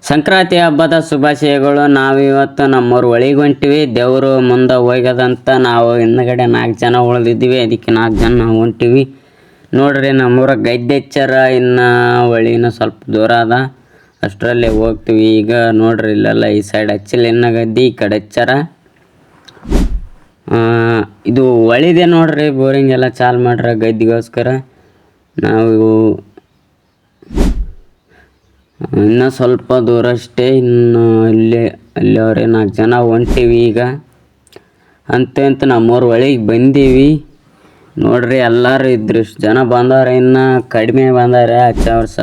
ಸಂಕ್ರಾಂತಿ ಹಬ್ಬದ ಶುಭಾಶಯಗಳು. ನಾವಿವತ್ತು ನಮ್ಮೂರು ಒಳಗೆ ಹೊಂಟಿವಿ. ದೇವರು ಮುಂದೆ ಹೋಗ್ಯದಂತ ನಾವು ಹಿಂದ್ಗಡೆ 4 ಜನ ಉಳಿದಿದ್ದೀವಿ. ಅದಕ್ಕೆ 4 ಜನ ನಾವು ಹೊಂಟಿವಿ. ನೋಡ್ರಿ ನಮ್ಮೂರ ಗದ್ದೆ ಹಚ್ಚಾರ. ಇನ್ನು ಒಳಿನ ಸ್ವಲ್ಪ ದೂರ ಅದ, ಅಷ್ಟರಲ್ಲೇ ಹೋಗ್ತೀವಿ. ಈಗ ನೋಡ್ರಿ ಇಲ್ಲೆಲ್ಲ ಈ ಸೈಡ್ ಹಚ್ಚಿಲ್ಲ, ಇನ್ನು ಗದ್ದೆ ಈ ಕಡೆ ಹಚ್ಚಾರ. ಇದು ಒಳಿದೆ ನೋಡ್ರಿ. ಬೋರಿಂಗ್ ಎಲ್ಲ ಚಾಲು ಮಾಡ್ರ ಗದ್ದೆಗೋಸ್ಕರ. ನಾವು ಇನ್ನೂ ಸ್ವಲ್ಪ ದೂರ ಅಷ್ಟೇ, ಇನ್ನು ಅಲ್ಲಿಯವ್ರೆ 4 ಜನ ಹೊಂಟೀವಿ. ಈಗ ಅಂತ ನಮ್ಮೂರು ಒಳಗೆ ಬಂದೀವಿ. ನೋಡ್ರಿ ಎಲ್ಲರೂ ಇದ್ರು, ಇಷ್ಟು ಜನ ಬಂದವ್ರೆ. ಇನ್ನು ಕಡಿಮೆ ಬಂದಾರೆ. ಹಚ್ಚ ವರ್ಷ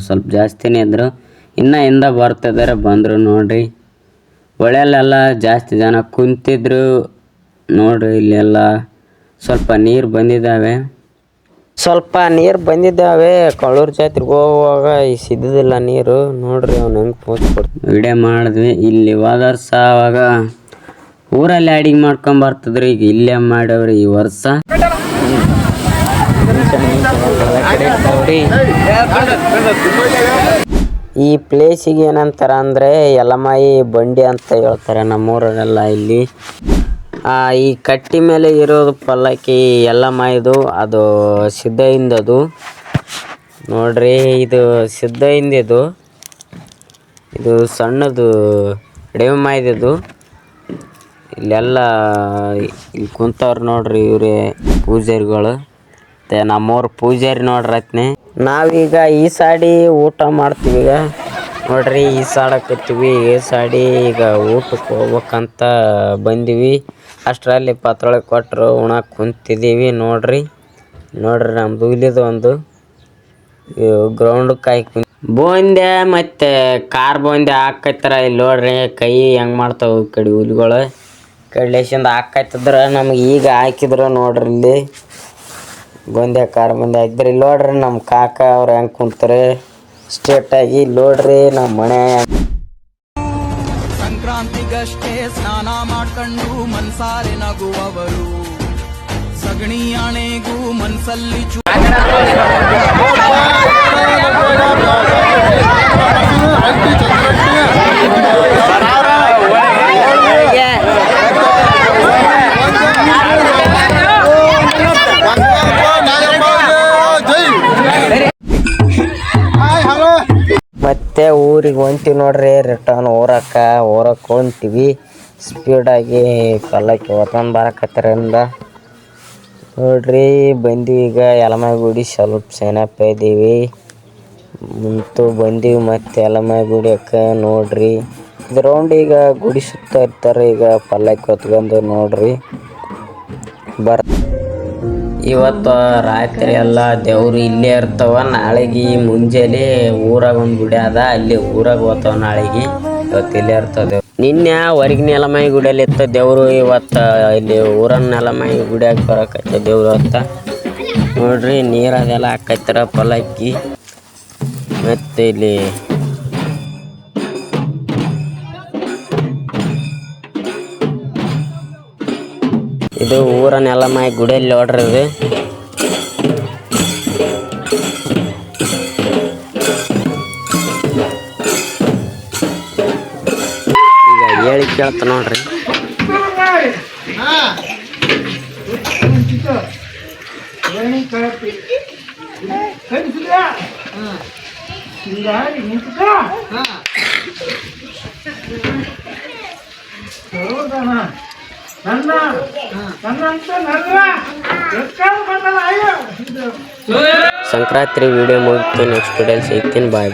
ಸ್ವಲ್ಪ ಜಾಸ್ತಿನೇ ಇದ್ರು, ಇನ್ನು ಹಿಂದ ಬರ್ತಿದ್ದಾರೆ ಬಂದರು. ನೋಡ್ರಿ ಒಳ್ಳೆಯಲ್ಲೆಲ್ಲ ಜಾಸ್ತಿ ಜನ ಕುಂತಿದ್ರು. ನೋಡ್ರಿ ಇಲ್ಲೆಲ್ಲ ಸ್ವಲ್ಪ ನೀರು ಬಂದಿದ್ದಾವೆ. ಕಳ್ಳೂರು ಜಾತ್ರೆಗೆ ಹೋಗುವಾಗ ಸಿದ್ದಿಲ್ಲ ನೀರು. ನೋಡ್ರಿ ಅವ್ನು ಹೆಂಗೆ ಪೋಸ್ಕೊಡ್ತೀನಿ ವಿಡಿಯೋ ಮಾಡಿದ್ವಿ. ಇಲ್ಲಿ ಹೋದ ವರ್ಷ ಅವಾಗ ಊರಲ್ಲಿ ಅಡಿಗೆ ಮಾಡ್ಕೊಂಬರ್ತಿದ್ರು, ಈಗ ಇಲ್ಲೇ ಮಾಡವ್ರಿ ಈ ವರ್ಷ. ಈ ಪ್ಲೇಸಿಗೆ ಏನಂತಾರ ಅಂದರೆ ಯಲಮಾಯಿ ಬಂಡಿ ಅಂತ ಹೇಳ್ತಾರೆ ನಮ್ಮೂರಲ್ಲೆಲ್ಲ. ಇಲ್ಲಿ ಈ ಕಟ್ಟಿ ಮೇಲೆ ಇರೋದು ಪಲ್ಲಕ್ಕಿ ಯಲಮಾಯಿದು, ಅದು ಸಿದ್ಧಯಿಂದದು. ನೋಡ್ರಿ ಇದು ಸಿದ್ಧಯಿಂದಿದು, ಇದು ಸಣ್ಣದು ರೇವಮಾಯಿದು. ಇಲ್ಲೆಲ್ಲ ಇಲ್ಲಿ ಕುಂತವ್ರು ನೋಡ್ರಿ, ಇವರೇ ಪೂಜಾರಿಗಳು. ಮತ್ತು ನಮ್ಮೂರು ಪೂಜಾರಿ ನೋಡ್ರಿ ಅತ್ನೆ. ನಾವೀಗ ಈ ಸಾಡಿ ಊಟ ಮಾಡ್ತೀವಿ. ಈಗ ನೋಡ್ರಿ ಈ ಸಾಡಕತ್ತೀವಿ. ಈ ಸಾಡಿ ಈಗ ಊಟಕ್ಕೆ ಹೋಗ್ಬೇಕಂತ ಬಂದೀವಿ. ಅಷ್ಟರಲ್ಲಿ ಪತ್ರೊಳಗೆ ಕೊಟ್ಟರು, ಉಣಕ್ಕೆ ಕುಂತಿದ್ದೀವಿ. ನೋಡ್ರಿ ನಮ್ಮದು ಇಲ್ಲಿದು ಒಂದು ಗ್ರೌಂಡಕ್ಕೆ ಹಾಕಿ ಬೋಂದೆ ಮತ್ತು ಕಾರ್ ಬೋಂದೆ ಹಾಕೈತಾರ. ಇಲ್ಲಿ ನೋಡ್ರಿ ಕೈ ಹೆಂಗೆ ಮಾಡ್ತಾವೆ ಈ ಕಡೆ ಹುಲಿಗಳು. ಕಡ್ಲೇಶಿಂದ ಹಾಕೈತಿದ್ರೆ ನಮ್ಗೆ ಈಗ ಹಾಕಿದ್ರು. ನೋಡ್ರಿ ಇಲ್ಲಿ ಬೋಂದೆ ಕಾರ್ ಬೋಂದೆ ಹಾಕಿದ್ರೆ. ಇಲ್ಲಿ ನೋಡ್ರಿ ನಮ್ಮ ಕಾಕ ಅವ್ರು ಹೆಂಗೆ ಕುಂತಾರೆ ಸ್ಟ್ರೇಟಾಗಿ. ನೋಡ್ರಿ ನಮ್ಮ ಮನೆ ಸಂಕ್ರಾಂತಿಗಷ್ಟೇ ಸ್ನಾನ ಮಾಡ್ಕೊಂಡು ಮನ್ಸಾರೆ ನಗುವವರು, ಸಗಣಿ ಆಣೆಗೂ ಮನ್ಸಲ್ಲಿ ಮತ್ತೆ ಊರಿಗೆ ಹೊಂಟಿವಿ. ನೋಡ್ರಿ ರಿಟರ್ನ್ ಹೊರಕ್ಕೆ ಹೊಂಟಿವಿ. ಸ್ಪೀಡಾಗಿ ಪಲ್ಲಕ್ಕಿ ಹೊತ್ಕೊಂಡು ಬರಕತ್ತರಿಂದ ನೋಡ್ರಿ ಬಂದೀವಿ. ಈಗ ಯಲಮಾಯಿ ಗುಡಿ ಸ್ವಲ್ಪ ಸೆನಪ್ಪ ಇದ್ದೀವಿ ಮುಂತು ಬಂದೀವಿ. ಮತ್ತು ಯಲಮಾಯಿ ಗುಡಿಯಕ್ಕೆ ನೋಡ್ರಿ ಇದು ರೌಂಡ್ ಈಗ ಗುಡಿ ಸುತ್ತ ಇರ್ತಾರೆ. ಈಗ ಪಲ್ಲಕ್ಕಿ ಹೊತ್ಕೊಂಡು ನೋಡ್ರಿ ಇವತ್ತು ರಾತ್ರಿ ಎಲ್ಲ ದೇವ್ರು ಇಲ್ಲೇ ಇರ್ತಾವ. ನಾಳೆಗೆ ಮುಂಜಾನೆ ಊರಾಗ ಒಂದು ಗುಡಿ ಅದ, ಅಲ್ಲಿ ಊರಾಗ ಹೋಗ್ತಾವ. ನಾಳೆಗೆ ಇವತ್ತು ಇಲ್ಲೇ ಇರ್ತದೆ. ನಿನ್ನೆ ಹೊರಗಿನ ಯಲಮಾಯಿ ಗುಡಿಯಲ್ಲಿ ಇತ್ತು ದೇವರು. ಇವತ್ತು ಇಲ್ಲಿ ಊರನ್ನ ಯಲಮಾಯಿ ಗುಡಿಯಾಗ ಬರಕೈತೆ ದೇವ್ರು ಅಂತ. ನೋಡ್ರಿ ನೀರದೆಲ್ಲ ಹಾಕೈತಾರ ಪಲ್ಲಕ್ಕಿ. ಮತ್ತು ಇಲ್ಲಿ ಇದು ಊರನ್ನ ಯಲಮಾಯಿ ಗುಡಿಯಲ್ಲಿ ನೋಡ್ರಿ. ಇದು ಈಗ ಹೇಳಿ ಕೇಳ್ತ ನೋಡ್ರಿ. ಸಂಕ್ರಾಂತಿ ವಿಡಿಯೋ ಮುಗಿತು. ನೆಕ್ಸ್ಟ್ ವಿಡಿಯೋಲಿ ಸಿಗ್ತೀನಿ. ಬಾಯ್.